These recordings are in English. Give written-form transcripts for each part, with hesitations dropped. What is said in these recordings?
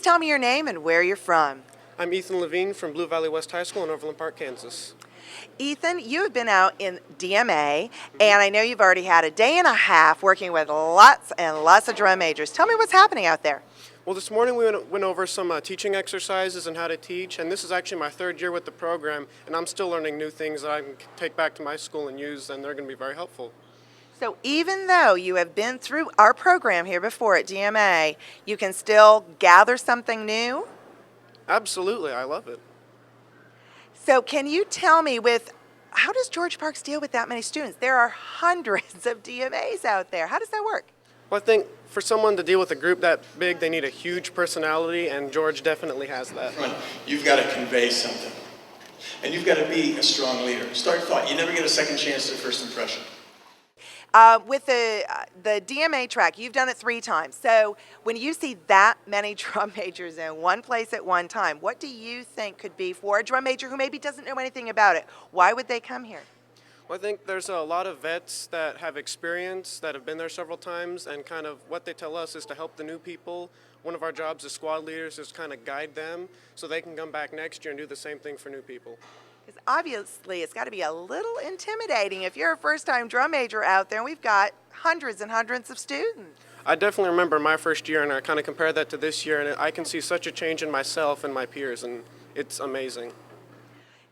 Please tell me your name and where you're from. I'm Ethan Levine from Blue Valley West High School in Overland Park, Kansas. Ethan, you have been out in DMA, and I know you've already had a day and a half working with lots and lots of drum majors. Tell me what's happening out there. Well, this morning we went over some teaching exercises and how to teach, and this is actually my third year with the program, and I'm still learning new things that I can take back to my school and use, and they're going to be very helpful. So even though you have been through our program here before at DMA, you can still gather something new? Absolutely, I love it. So can you tell me how does George Parks deal with that many students? There are hundreds of DMAs out there. How does that work? Well, I think for someone to deal with a group that big, they need a huge personality, and George definitely has that. You've got to convey something, and you've got to be a strong leader. Start thought. You never get a second chance at first impression. With the DMA track, you've done it 3 times. So when you see that many drum majors in one place at one time, what do you think could be for a drum major who maybe doesn't know anything about it? Why would they come here? Well, I think there's a lot of vets that have experience, that have been there several times, and kind of what they tell us is to help the new people. One of our jobs as squad leaders is kind of guide them so they can come back next year and do the same thing for new people. Because obviously it's got to be a little intimidating if you're a first-time drum major out there and we've got hundreds and hundreds of students. I definitely remember my first year, and I kind of compare that to this year, and I can see such a change in myself and my peers, and it's amazing.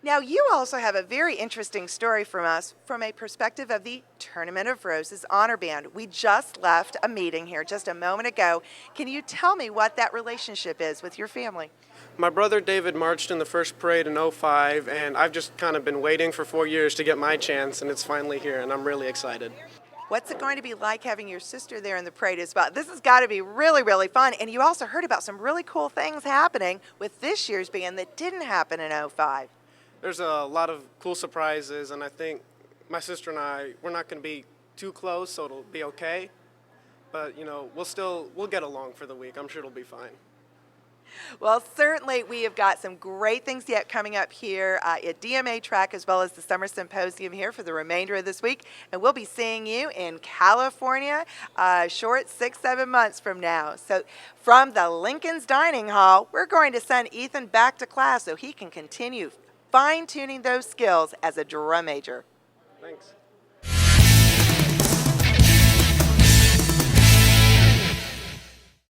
Now, you also have a very interesting story from us from a perspective of the Tournament of Roses Honor Band. We just left a meeting here just a moment ago. Can you tell me what that relationship is with your family? My brother David marched in the first parade in '05, and I've just kind of been waiting for 4 years to get my chance, and it's finally here, and I'm really excited. What's it going to be like having your sister there in the parade as well? This has got to be really, really fun. And you also heard about some really cool things happening with this year's band that didn't happen in '05. There's a lot of cool surprises, and I think my sister and we're not going to be too close, so it'll be okay. But, we'll get along for the week. I'm sure it'll be fine. Well, certainly we have got some great things yet coming up here at DMA Track, as well as the Summer Symposium here for the remainder of this week. And we'll be seeing you in California short 6-7 months from now. So from the Lincoln's Dining Hall, we're going to send Ethan back to class so he can continue fine-tuning those skills as a drum major. Thanks.